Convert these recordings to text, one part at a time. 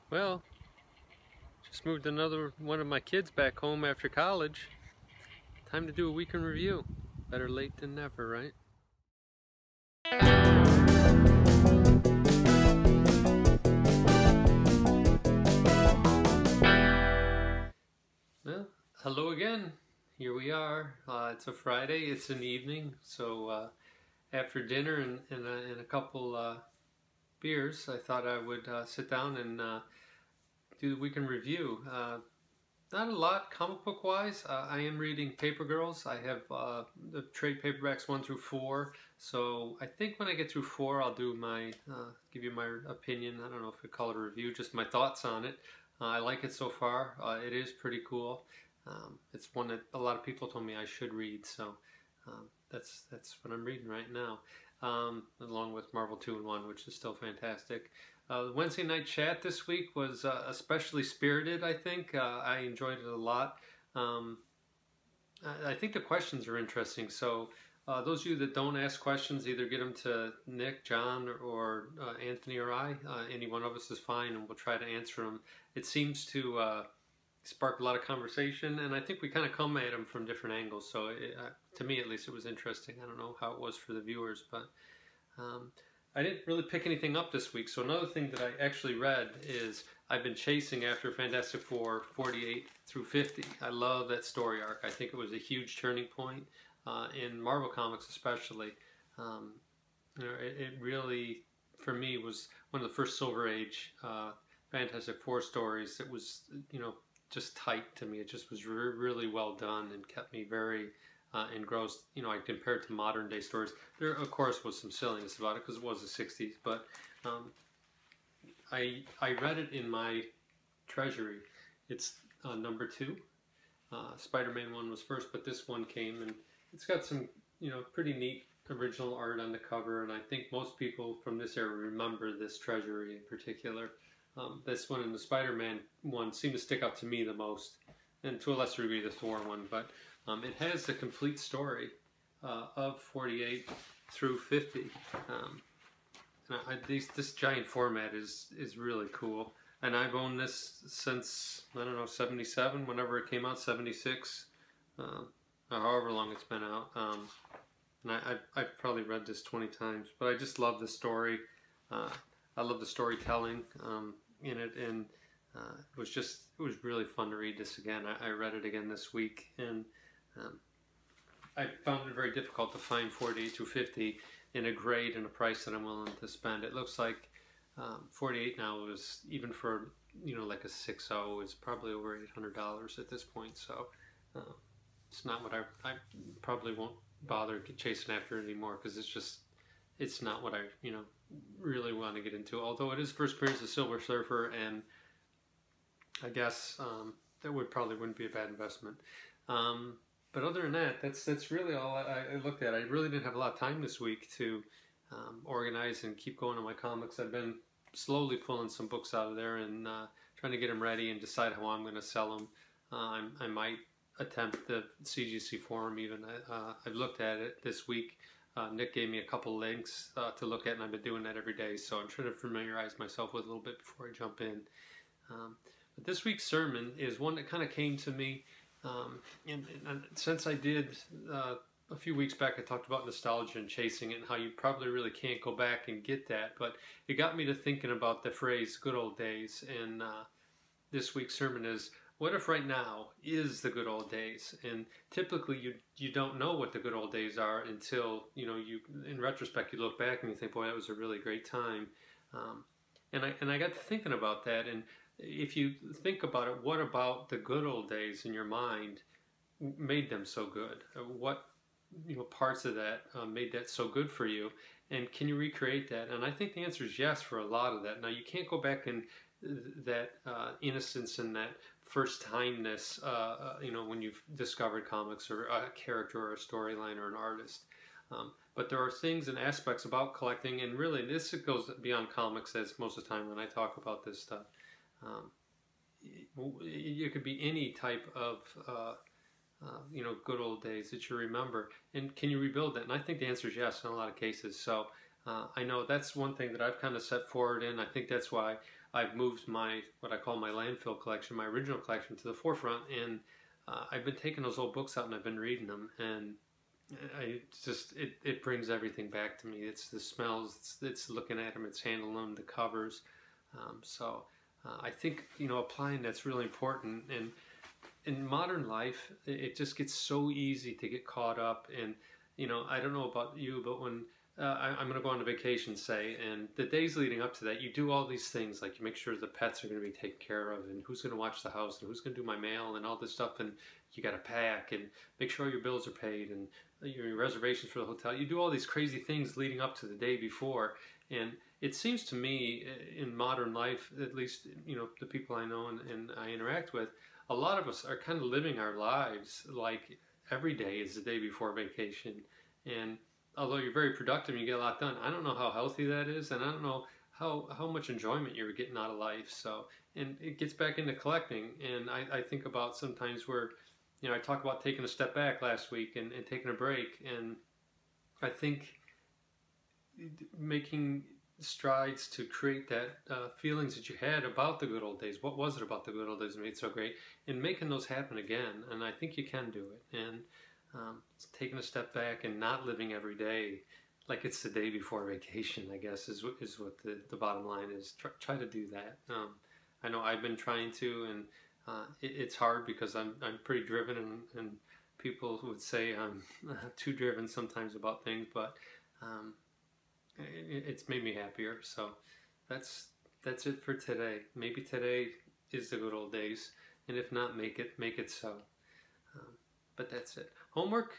Well, just moved another one of my kids back home after college. Time to do a week in review. Better late than never, right? Well, hello again. Here we are. It's a Friday. It's an evening. So after dinner and a couple beers, I thought I would sit down and do the week in review. Not a lot comic book wise. I am reading Paper Girls. I have the trade paperbacks 1 through 4. So I think when I get through 4, I'll do my give you my opinion. I don't know if we call it a review, just my thoughts on it. I like it so far. It is pretty cool. It's one that a lot of people told me I should read. So that's what I'm reading right now, along with Marvel 2-in-1, which is still fantastic. The Wednesday night chat this week was especially spirited, I think. I enjoyed it a lot. I think the questions are interesting. So those of you that don't ask questions, either get them to Nick, John, or Anthony or I. Any one of us is fine, and we'll try to answer them. It seems to spark a lot of conversation, and I think we kind of come at them from different angles. So to me, at least, it was interesting. I don't know how it was for the viewers, but I didn't really pick anything up this week. So another thing that I actually read is I've been chasing after Fantastic Four 48 through 50. I love that story arc. I think it was a huge turning point in Marvel Comics especially. It really, for me, was one of the first Silver Age Fantastic Four stories that was, just tight to me. It just was really well done and kept me very engrossed. I compared to modern day stories. There, of course, was some silliness about it because it was the 60s, but I read it in my treasury. It's number 2. Spider-Man 1 was first, but this one came, and it's got some, pretty neat original art on the cover, and I think most people from this era remember this treasury in particular. This one and the Spider-Man one seem to stick out to me the most, and to a lesser degree the Thor one, but it has the complete story of 48 through 50. This giant format is really cool, and I've owned this since, I don't know, 77, whenever it came out, 76, or however long it's been out. And I've probably read this 20 times, but I just love the story. I love the storytelling in it, and it was really fun to read this again. I read it again this week, and I found it very difficult to find 48 to 50 in a grade and a price that I'm willing to spend. It looks like 48 now is, even for like a 6.0, is probably over $800 at this point. So it's not what I probably won't bother chasing after it anymore, because it's not what I really want to get into. Although it is first appearance of Silver Surfer, and I guess that wouldn't be a bad investment. But other than that, that's really all I looked at. I really didn't have a lot of time this week to organize and keep going on my comics. I've been slowly pulling some books out of there and trying to get them ready and decide how I'm going to sell them. I might attempt the CGC forum even. I've looked at it this week. Nick gave me a couple links to look at, and I've been doing that every day. So I'm trying to familiarize myself with it a little bit before I jump in. But this week's sermon is one that kind of came to me. And since I did a few weeks back, I talked about nostalgia and chasing it, and how you probably really can't go back and get that. But it got me to thinking about the phrase "good old days." And this week's sermon is, what if right now is the good old days? And typically you don't know what the good old days are until you in retrospect you look back and you think, boy, that was a really great time. And I got to thinking about that, and if you think about it, what about the good old days in your mind made them so good? What parts of that made that so good for you? And can you recreate that? And I think the answer is yes for a lot of that. Now, you can't go back and that innocence and that first timeness, when you've discovered comics or a character or a storyline or an artist. But there are things and aspects about collecting, and really this goes beyond comics, as most of the time when I talk about this stuff. It could be any type of good old days that you remember, and can you rebuild that? And I think the answer is yes in a lot of cases. So I know that's one thing that I've kind of set forward in. I think that's why I've moved my, what I call my landfill collection, my original collection, to the forefront, and I've been taking those old books out and I've been reading them, and it brings everything back to me. It's the smells, it's looking at them, it's handling them, the covers. I think, applying that's really important. And in modern life, it just gets so easy to get caught up. And I don't know about you, but when I'm going to go on a vacation, say, and the days leading up to that, you do all these things, like you make sure the pets are going to be taken care of, and who's going to watch the house, and who's going to do my mail, and all this stuff, and you got to pack and make sure your bills are paid, and your reservations for the hotel. You do all these crazy things leading up to the day before, and it seems to me in modern life, at least the people I know and I interact with, a lot of us are kind of living our lives like every day is the day before vacation. And although you're very productive and you get a lot done, I don't know how healthy that is, and I don't know how much enjoyment you're getting out of life. So, and it gets back into collecting, and I think about sometimes where, I talked about taking a step back last week and taking a break, and I think making strides to create that feelings that you had about the good old days. What was it about the good old days that made it so great? And making those happen again, and I think you can do it. And taking a step back and not living every day like it's the day before vacation, I guess, is what the bottom line is. Try to do that. I know I've been trying to, and it's hard because I'm pretty driven, and people would say I'm too driven sometimes about things, but it's made me happier. So that's it for today. Maybe today is the good old days, and if not, make it so. But that's it. Homework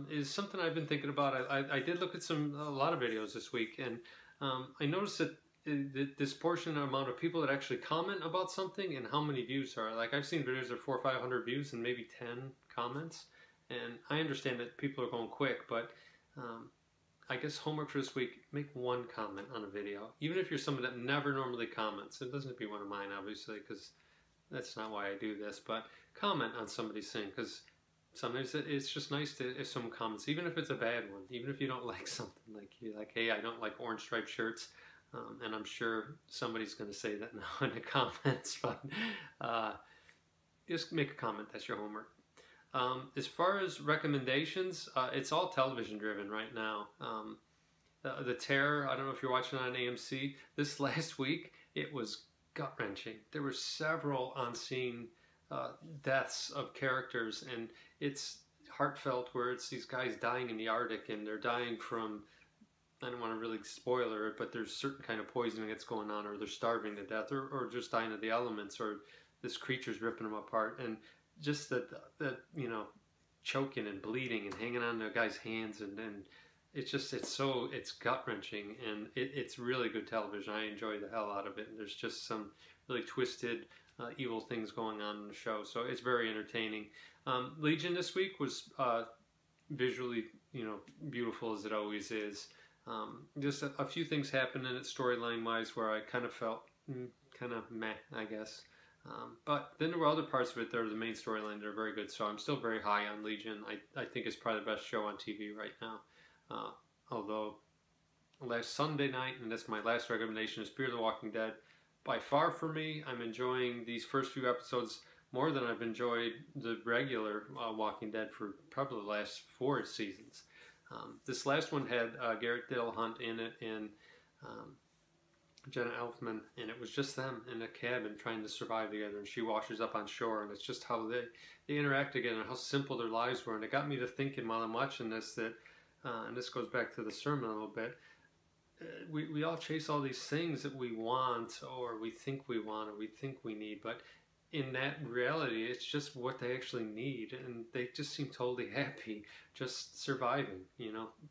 is something I've been thinking about. I did look at a lot of videos this week, and I noticed that the disproportionate amount of people that actually comment about something and how many views are. Like, I've seen videos that are 400 or 500 views and maybe 10 comments, and I understand that people are going quick, but I guess homework for this week: make one comment on a video, even if you're someone that never normally comments. It doesn't have to be one of mine, obviously, because that's not why I do this. But comment on somebody's thing, because sometimes it's just nice if someone comments, even if it's a bad one, even if you don't like something, like you're like, hey, I don't like orange striped shirts, and I'm sure somebody's going to say that now in the comments, but just make a comment. That's your homework. As far as recommendations, it's all television driven right now. The Terror, I don't know if you're watching it on AMC, this last week, it was gut-wrenching. There were several on-scene deaths of characters, and it's heartfelt, where it's these guys dying in the Arctic, and they're dying from, I don't want to really spoiler it, but there's certain kind of poisoning that's going on, or they're starving to death, or just dying of the elements, or this creature's ripping them apart, and just that choking and bleeding and hanging on to a guy's hands, and it's gut-wrenching, and it's really good television. I enjoy the hell out of it, and there's just some really twisted evil things going on in the show, so it's very entertaining. Legion this week was visually beautiful, as it always is. Just a few things happened in it storyline wise where I kind of felt kind of meh, I guess. But then there were other parts of it that are the main storyline that are very good, so I'm still very high on Legion. I think it's probably the best show on TV right now. Although last Sunday night, and that's my last recommendation, is Fear the Walking Dead. By far for me, I'm enjoying these first few episodes more than I've enjoyed the regular Walking Dead for probably the last 4 seasons. This last one had Garrett Dillahunt in it, and Jenna Elfman, and it was just them in a cabin trying to survive together, and she washes up on shore, and it's just how they interact together and how simple their lives were. And it got me to thinking while I'm watching this that, and this goes back to the sermon a little bit, we all chase all these things that we want, or we think we want, or we think we need, but in that reality, it's just what they actually need, and they just seem totally happy just surviving,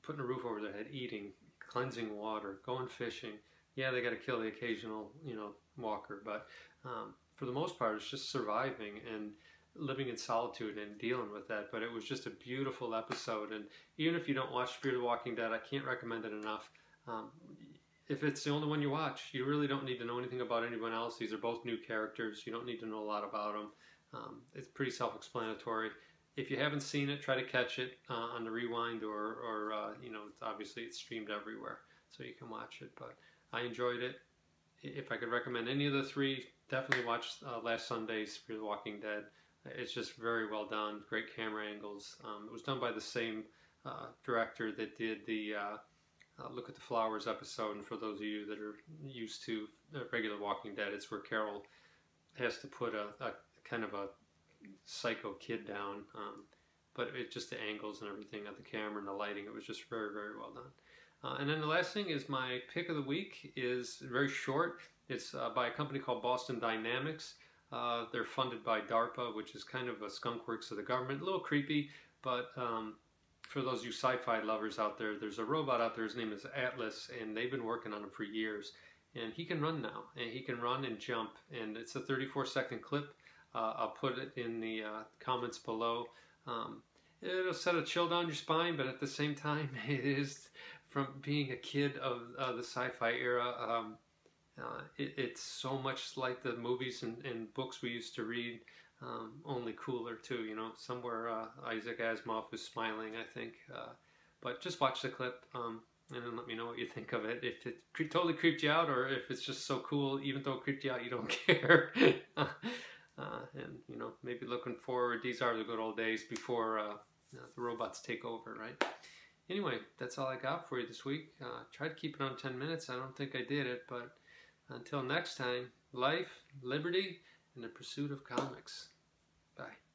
putting a roof over their head, eating, cleansing water, going fishing. Yeah, they got to kill the occasional, walker, but for the most part, it's just surviving and living in solitude and dealing with that. But it was just a beautiful episode, and even if you don't watch Fear the Walking Dead, I can't recommend it enough. If it's the only one you watch, you really don't need to know anything about anyone else. These are both new characters. You don't need to know a lot about them. It's pretty self-explanatory. If you haven't seen it, try to catch it on the rewind, or obviously it's streamed everywhere, so you can watch it. But I enjoyed it. if I could recommend any of the three, definitely watch Last Sunday's Fear the Walking Dead. It's just very well done, great camera angles. It was done by the same director that did the Look at the Flowers episode, and for those of you that are used to regular Walking Dead, it's where Carol has to put a kind of a psycho kid down, but it just the angles and everything of the camera and the lighting, it was just very, very well done. And then the last thing is my pick of the week is very short. It's by a company called Boston Dynamics. They're funded by DARPA, which is kind of a skunk works of the government. A little creepy, but for those of you sci-fi lovers out there, there's a robot out there, his name is Atlas, and they've been working on him for years. And he can run now, and he can run and jump, and it's a 34-second clip. I'll put it in the comments below. It'll set a chill down your spine, but at the same time, it is, from being a kid of the sci-fi era, it's so much like the movies and books we used to read, only cooler too, you know. Somewhere Isaac Asimov was smiling, I think. But just watch the clip and then let me know what you think of it. If it totally creeped you out, or if it's just so cool, even though it creeped you out, you don't care. And, you know, maybe looking forward, these are the good old days before the robots take over, right? Anyway, that's all I got for you this week. Tried to keep it on 10 minutes. I don't think I did it, but until next time, life, liberty, and the pursuit of comics. Bye.